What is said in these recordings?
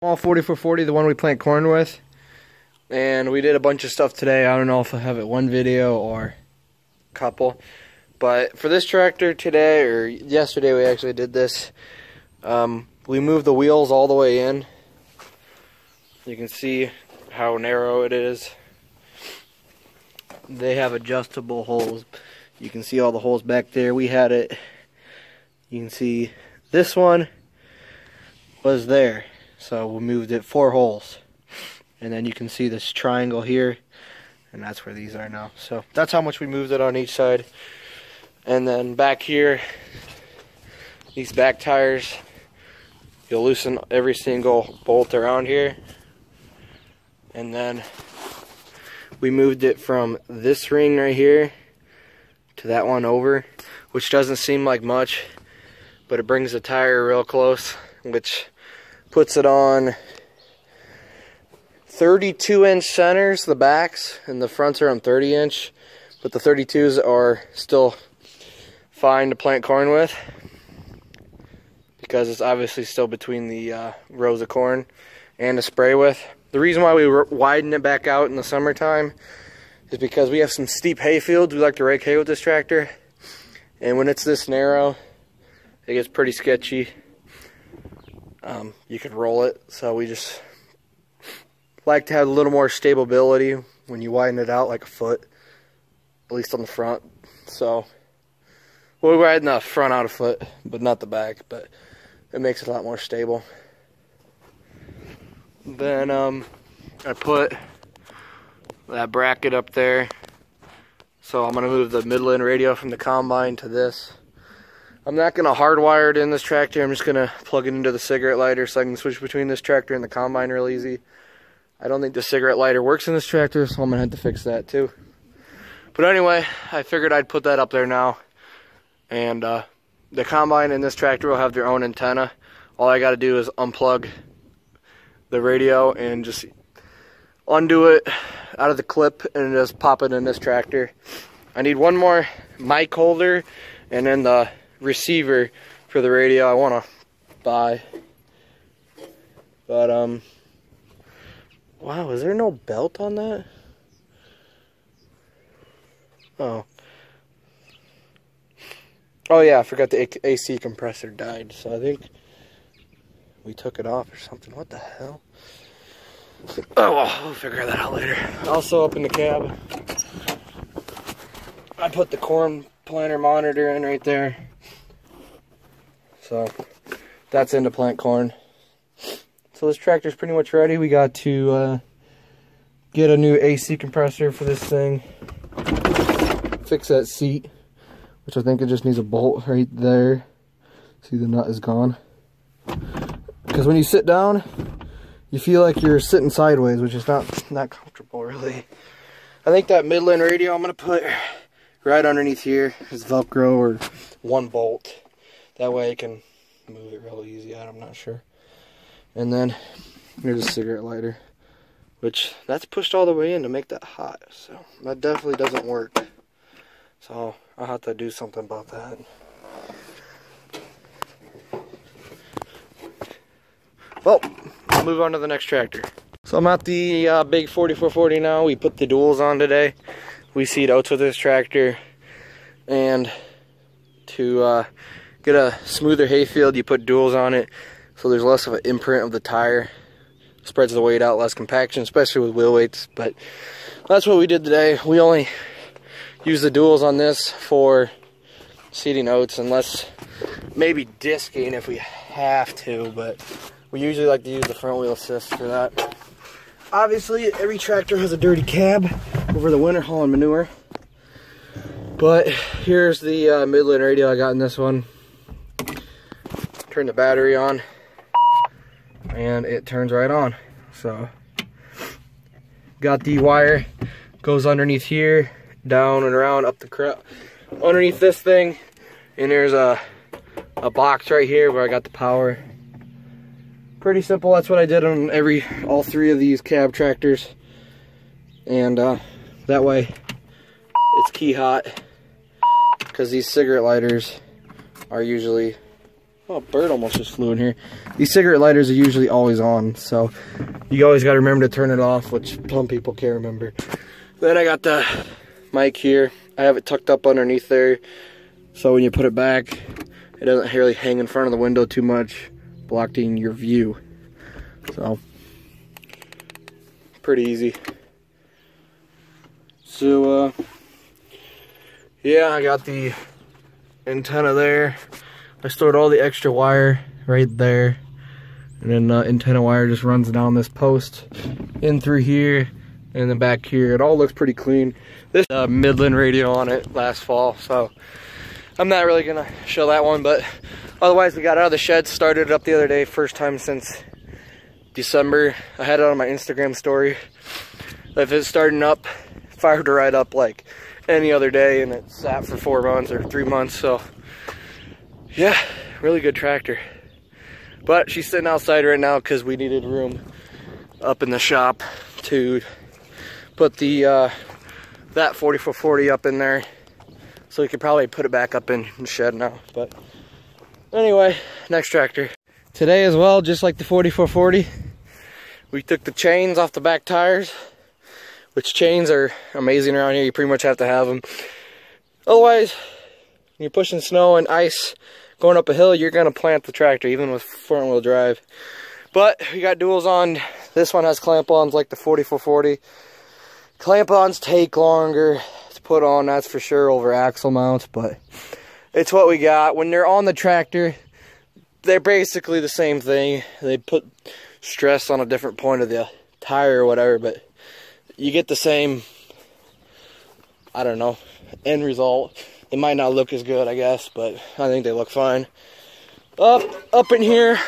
All 4440, the one we plant corn with. And we did a bunch of stuff today. I don't know if I have it one video or a couple. But for this tractor today, or yesterday we actually did this. We moved the wheels all the way in. You can see how narrow it is. They have adjustable holes. You can see all the holes back there. We had it. You can see this one was there. So we moved it 4 holes. And then you can see this triangle here. And that's where these are now. So that's how much we moved it on each side. And then back here, these back tires, you'll loosen every single bolt around here. And then we moved it from this ring right here to that one over, which doesn't seem like much, but it brings the tire real close, which puts it on 32-inch centers, the backs, and the fronts are on 30-inch, but the 32s are still fine to plant corn with because it's obviously still between the rows of corn and to spray with. The reason why we widen it back out in the summertime is because we have some steep hay fields. We like to rake hay with this tractor, and when it's this narrow, it gets pretty sketchy. You can roll it, so we just like to have a little more stability when you widen it out like a foot, at least on the front. So we'll widen the front out a foot, but not the back, but it makes it a lot more stable. Then I put that bracket up there, so I'm going to move the Midland radio from the combine to this. I'm not going to hardwire it in this tractor. I'm just going to plug it into the cigarette lighter so I can switch between this tractor and the combine real easy. I don't think the cigarette lighter works in this tractor, so I'm going to have to fix that too. But anyway, I figured I'd put that up there now. And the combine and this tractor will have their own antenna. All I got to do is unplug the radio and just undo it out of the clip and just pop it in this tractor. I need one more mic holder and then the receiver for the radio I want to buy. But wow, is there no belt on that? Oh yeah, I forgot the AC compressor died, so I think we took it off or something. What the hell? Oh well, we'll figure that out later. Also up in the cab, I put the corn planter monitor in right there. So that's in to plant corn. So this tractor's pretty much ready. We got to get a new AC compressor for this thing. Fix that seat, which I think it just needs a bolt right there. See, the nut is gone. Because when you sit down, you feel like you're sitting sideways, which is not comfortable really. I think that Midland radio I'm gonna put right underneath here is Velcro or 1 bolt. That way I can move it real easy. I'm not sure. And then here's a cigarette lighter, which that's pushed all the way in to make that hot. So that definitely doesn't work. So I'll have to do something about that. Well, I'll move on to the next tractor. So I'm at the big 4440 now. We put the duals on today. We seed oats with this tractor. And to get a smoother hayfield, you put duals on it, so there's less of an imprint of the tire. Spreads the weight out, less compaction, especially with wheel weights. But that's what we did today. We only use the duals on this for seeding oats, unless maybe disking if we have to, but we usually like to use the front wheel assist for that. Obviously, every tractor has a dirty cab over the winter hauling manure. But here's the Midland radio I got in this one. Turn the battery on, and it turns right on. So, got the wire, goes underneath here, down and around, up the underneath this thing, and there's a box right here where I got the power. Pretty simple. That's what I did on all 3 of these cab tractors, and that way it's key hot, because these cigarette lighters are usually Oh, a bird almost just flew in here. These cigarette lighters are usually always on, so you always got to remember to turn it off, which some people can't remember. Then I got the mic here. I have it tucked up underneath there, so when you put it back, it doesn't really hang in front of the window too much, blocking your view. So, pretty easy. So, yeah, I got the antenna there. I stored all the extra wire right there, and then antenna wire just runs down this post in through here and then back here. It all looks pretty clean. This Midland radio on it last fall, so I'm not really gonna show that one, but otherwise we got out of the shed, started it up the other day, first time since December. I had it on my Instagram story. If it's starting up, fired it right up like any other day, and it sat for 4 months or 3 months, so yeah, really good tractor. But she's sitting outside right now because we needed room up in the shop to put the that 4440 up in there, so we could probably put it back up in the shed now. But anyway, next tractor. Today as well, just like the 4440, we took the chains off the back tires, which chains are amazing around here. You pretty much have to have them. Otherwise, when you're pushing snow and ice going up a hill, you're gonna plant the tractor, even with front wheel drive. But we got duals on. This one has clamp-ons like the 4440. Clamp-ons take longer to put on, that's for sure, over axle mounts, but it's what we got. When they're on the tractor, they're basically the same thing. They put stress on a different point of the tire or whatever, but you get the same, I don't know, end result. It might not look as good, I guess, but I think they look fine. Up in here,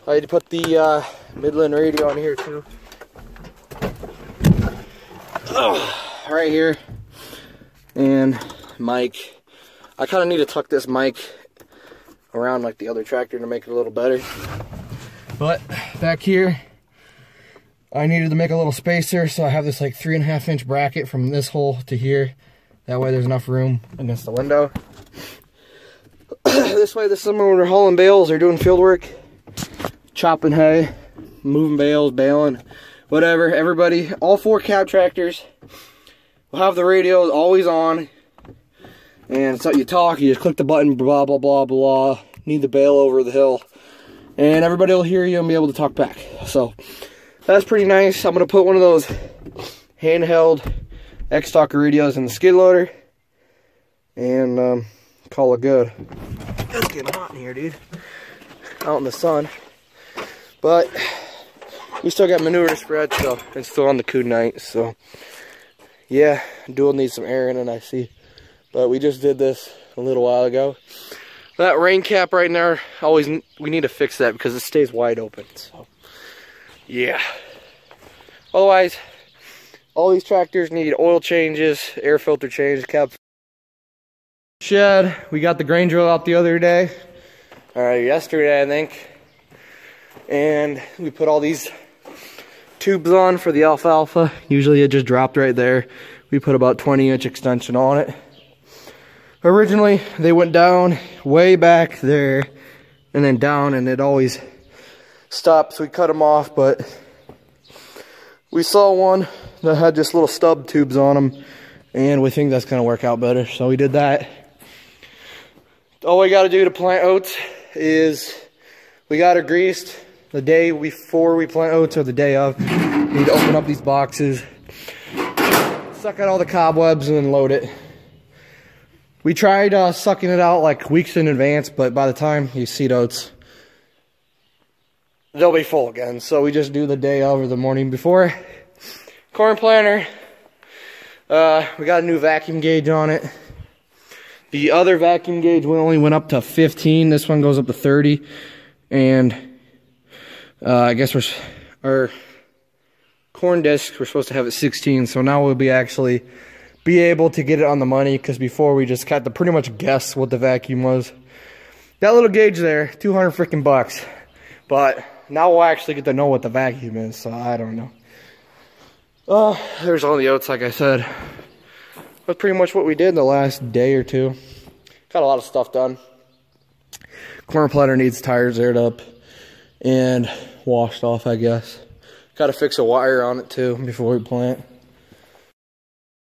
I had to put the Midland radio on here too. Right here. And mic. I kind of need to tuck this mic around like the other tractor to make it a little better. But back here, I needed to make a little spacer, so I have this like 3.5 inch bracket from this hole to here. That way there's enough room against the window. This way this summer when we're hauling bales or doing field work, chopping hay, moving bales, baling, whatever, everybody, all 4 cab tractors will have the radios always on. And so you talk, you just click the button, blah, blah, blah, blah, need the bale over the hill. And everybody will hear you and be able to talk back. So that's pretty nice. I'm going to put one of those handheld X-Talker radios in the skid loader and call it good. It's getting hot in here, dude. Out in the sun. But we still got manure to spread, so it's still on the cool night. So yeah, dual needs some air in it, I see. But we just did this a little while ago. That rain cap right there, we need to fix that because it stays wide open. So yeah. Otherwise, all these tractors need oil changes, air filter change, cab. Shed, we got the grain drill out the other day. Yesterday, I think. And we put all these tubes on for the alfalfa. Usually it just dropped right there. We put about 20-inch extension on it. Originally, they went down way back there and then down, and it always stopped, so we cut them off, but we saw one that had just little stub tubes on them, and we think that's gonna work out better, so we did that. All we gotta do to plant oats is we got her greased the day before we plant oats or the day of. We need to open up these boxes, suck out all the cobwebs, and then load it. We tried sucking it out like weeks in advance, but by the time you seed oats, they'll be full again. So we just do the day of or the morning before. Corn planter. We got a new vacuum gauge on it. The other vacuum gauge only went up to 15. This one goes up to 30. And I guess our corn disc, we're supposed to have it 16. So now we'll be able to get it on the money, because before we just had to pretty much guess what the vacuum was. That little gauge there, 200 freaking bucks. But now we'll actually get to know what the vacuum is, so I don't know. There's all the oats, like I said. That's pretty much what we did in the last day or two. Got a lot of stuff done. Corn planter needs tires aired up and washed off, I guess. Got to fix a wire on it too before we plant.